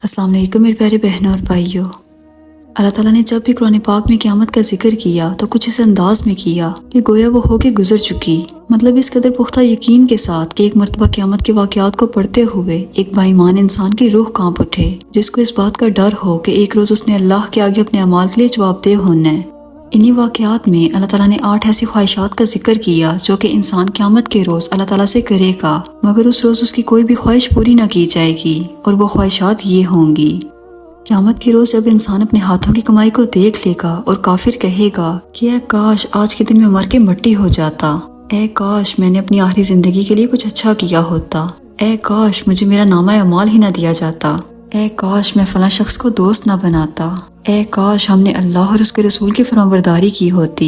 अस्सलाम वालेकुम मेरे प्यारे बहनों और भाइयों। अल्लाह ताला ने जब भी कुरान पाक में क़यामत का जिक्र किया तो कुछ इस अंदाज में किया कि गोया वो होके गुजर चुकी, मतलब इस कदर पुख्ता यकीन के साथ कि एक मर्तबा क़यामत के वाक़यात को पढ़ते हुए एक बाईमान इंसान की रूह कांप उठे, जिसको इस बात का डर हो कि एक रोज़ उसने अल्लाह के आगे अपने अमाल के लिए जवाबदेह होना है। इन्हीं वाक़यात में अल्लाह ताला ने 8 ऐसी ख्वाहिशात का जिक्र किया जो कि इंसान क़यामत के रोज़ अल्लाह ताला से करेगा, मगर उस रोज़ उसकी कोई भी ख्वाहिश पूरी ना की जाएगी। और वो ख्वाहिशात ये होंगी। क़यामत के रोज़ जब इंसान अपने हाथों की कमाई को देख लेगा और काफिर कहेगा कि ऐ काश आज के दिन में मर के मिट्टी हो जाता, ऐ काश मैंने अपनी आखिरी जिंदगी के लिए कुछ अच्छा किया होता, ऐ काश मुझे मेरा नामा अमाल ही ना दिया जाता, ऐ काश मैं फला शख्स को दोस्त ना बनाता, ऐ काश हमने अल्लाह और उसके रसूल की फरमाबरदारी की होती,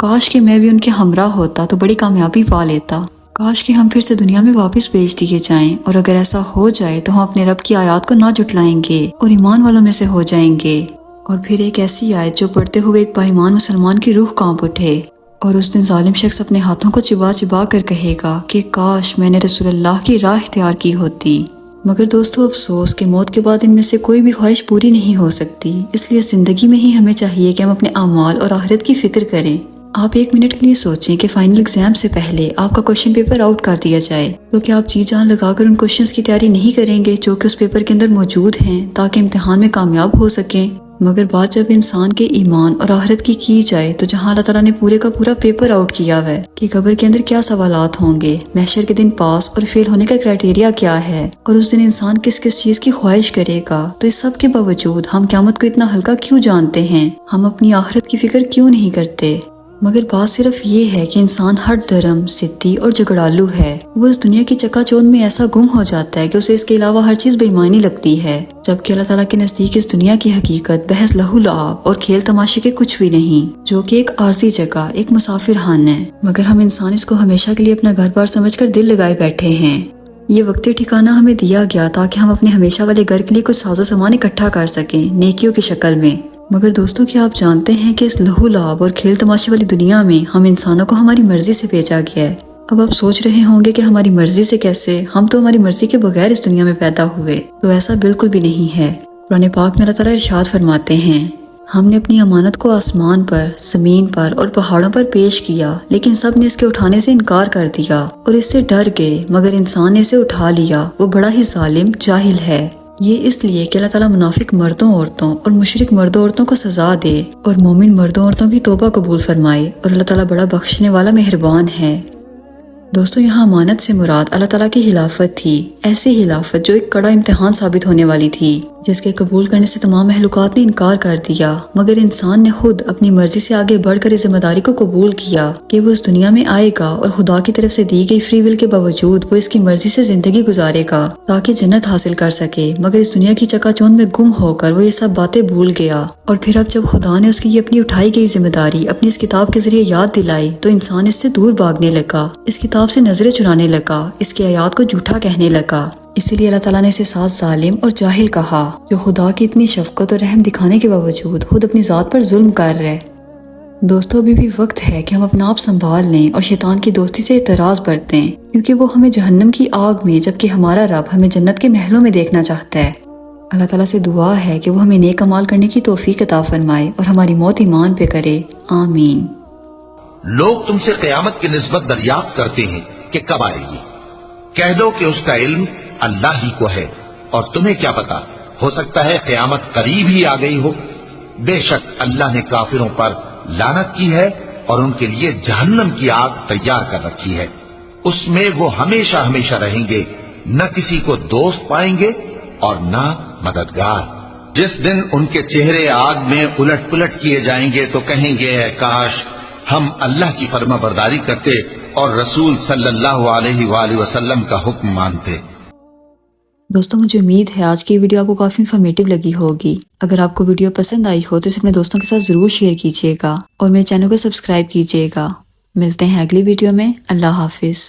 काश कि मैं भी उनके हमरा होता तो बड़ी कामयाबी पा लेता, काश कि हम फिर से दुनिया में वापस भेज दिए जाएं, और अगर ऐसा हो जाए तो हम अपने रब की आयत को ना जुटलाएंगे और ईमान वालों में से हो जाएंगे। और फिर एक ऐसी आयत जो पढ़ते हुए एक बाईमान मुसलमान की रूह कांप उठे, और उस दिन जालिम शख्स अपने हाथों को चिबा चिबा कर कहेगा कि काश मैंने रसूलुल्लाह की राह इख्तियार की होती। मगर दोस्तों अफसोस कि मौत के बाद इनमें से कोई भी ख्वाहिश पूरी नहीं हो सकती, इसलिए जिंदगी में ही हमें चाहिए कि हम अपने अमाल और आखिरत की फिक्र करें। आप एक मिनट के लिए सोचें कि फाइनल एग्जाम से पहले आपका क्वेश्चन पेपर आउट कर दिया जाए, तो क्या आप जी जान लगाकर उन क्वेश्चंस की तैयारी नहीं करेंगे जो कि उस पेपर के अंदर मौजूद हैं, ताकि इम्तिहान में कामयाब हो सकें। मगर बात जब इंसान के ईमान और आखिरत की जाए तो जहाँ अल्लाह ताला ने पूरे का पूरा पेपर आउट किया है कि कब्र के अंदर क्या सवालात होंगे, महशर के दिन पास और फेल होने का क्राइटेरिया क्या है, और उस दिन इंसान किस किस चीज की ख्वाहिश करेगा, तो इस सब के बावजूद हम क़यामत को इतना हल्का क्यों जानते हैं, हम अपनी आखिरत की फिक्र क्यों नहीं करते। मगर बात सिर्फ ये है कि इंसान हट धर्म, सिद्दी और झगड़ालू है। वो इस दुनिया की चकाचौंध में ऐसा गुम हो जाता है कि उसे इसके अलावा हर चीज बेईमानी लगती है, जबकि अल्लाह ताला के नजदीक इस दुनिया की हकीकत बहस लहू लआब और खेल तमाशे के कुछ भी नहीं, जो कि एक आरजी जगह, एक मुसाफिर खाना है। मगर हम इंसान इसको हमेशा के लिए अपना घर बार समझकर दिल लगाए बैठे हैं। ये वक्ती ठिकाना हमें दिया गया ताकि हम अपने हमेशा वाले घर के लिए कुछ साजो सामान इकट्ठा कर सकें, नेकियों की शक्ल में। मगर दोस्तों क्या आप जानते हैं कि इस लहू लाभ और खेल तमाशे वाली दुनिया में हम इंसानों को हमारी मर्जी से भेजा गया है। अब आप सोच रहे होंगे कि हमारी मर्जी से कैसे, हम तो हमारी मर्जी के बगैर इस दुनिया में पैदा हुए। तो ऐसा बिल्कुल भी नहीं है। कुरान पाक में अल्लाह ताला इरशाद फरमाते हैं, हमने अपनी अमानत को आसमान पर, जमीन पर और पहाड़ों पर पेश किया, लेकिन सब ने इसके उठाने से इनकार कर दिया और इससे डर गए, मगर इंसान ने इसे उठा लिया, वो बड़ा ही जालिम जाहिल है। ये इसलिए कि अल्लाह ताला मुनाफिक मर्दों औरतों और मुशरिक मर्दों औरतों को सजा दे और मोमिन मर्दों औरतों की तौबा कबूल फरमाए, और अल्लाह ताला बड़ा बख्शने वाला मेहरबान है। दोस्तों यहाँ अमानत से मुराद अल्लाह ताला की हिलाफत थी, ऐसी हिलाफत जो एक कड़ा इम्तिहान साबित होने वाली थी, जिसके कबूल करने से तमाम महलूकात ने इनकार कर दिया, मगर इंसान ने खुद अपनी मर्जी से आगे बढ़कर इस जिम्मेदारी को कबूल किया कि वो इस दुनिया में आएगा और खुदा की तरफ से दी गई फ्री विल के बावजूद वो इसकी मर्जी से जिंदगी गुजारेगा ताकि जन्नत हासिल कर सके। मगर इस दुनिया की चकाचौंध में गुम होकर वो ये सब बातें भूल गया, और फिर अब जब खुदा ने उसकी ये अपनी उठाई गई जिम्मेदारी अपनी इस किताब के जरिए याद दिलाई तो इंसान इससे दूर भागने लगा, इस किताब से नजरें चुराने लगा, इसकी आयात को झूठा कहने लगा। इसीलिए अल्लाह ताला ने इसे साथ जालिम और जाहिल कहा, जो खुदा की इतनी शफकत और रहम दिखाने के बावजूद खुद अपनी जात पर जुल्म कर रहे। दोस्तों अभी भी वक्त है कि हम अपना आप संभाल लें और शैतान की दोस्ती से एतराज बरतें, क्योंकि वो हमें जहन्नम की आग में जबकि हमारा रब हमें जन्नत के महलों में देखना चाहता है। अल्लाह ताला से दुआ है कि वो हमें नेक अमाल करने की तौफीक अता फरमाए और हमारी मौत ईमान पे करे, आमीन। लोग तुमसे क़यामत की निस्बत दरियाफ्त करते हैं कि कब आएगी। कह दो कि उसका इल्म अल्लाह ही को है, और तुम्हें क्या पता, हो सकता है क़यामत करीब ही आ गई हो। बेशक अल्लाह ने काफिरों पर लानत की है और उनके लिए जहन्नम की आग तैयार कर रखी है, उसमें वो हमेशा हमेशा रहेंगे, न किसी को दोस्त पाएंगे और न मददगार। जिस दिन उनके चेहरे आग में उलट पुलट किए जाएंगे तो कहेंगे, काश हम अल्लाह की फर्माबरदारी करते और रसूल सल्लल्लाहु अलैहि वसल्लम का हुक्म मानते। दोस्तों मुझे उम्मीद है आज की वीडियो आपको काफी इन्फॉर्मेटिव लगी होगी। अगर आपको वीडियो पसंद आई हो तो इसे अपने दोस्तों के साथ जरूर शेयर कीजिएगा और मेरे चैनल को सब्सक्राइब कीजिएगा। मिलते हैं अगली वीडियो में। अल्लाह हाफिज।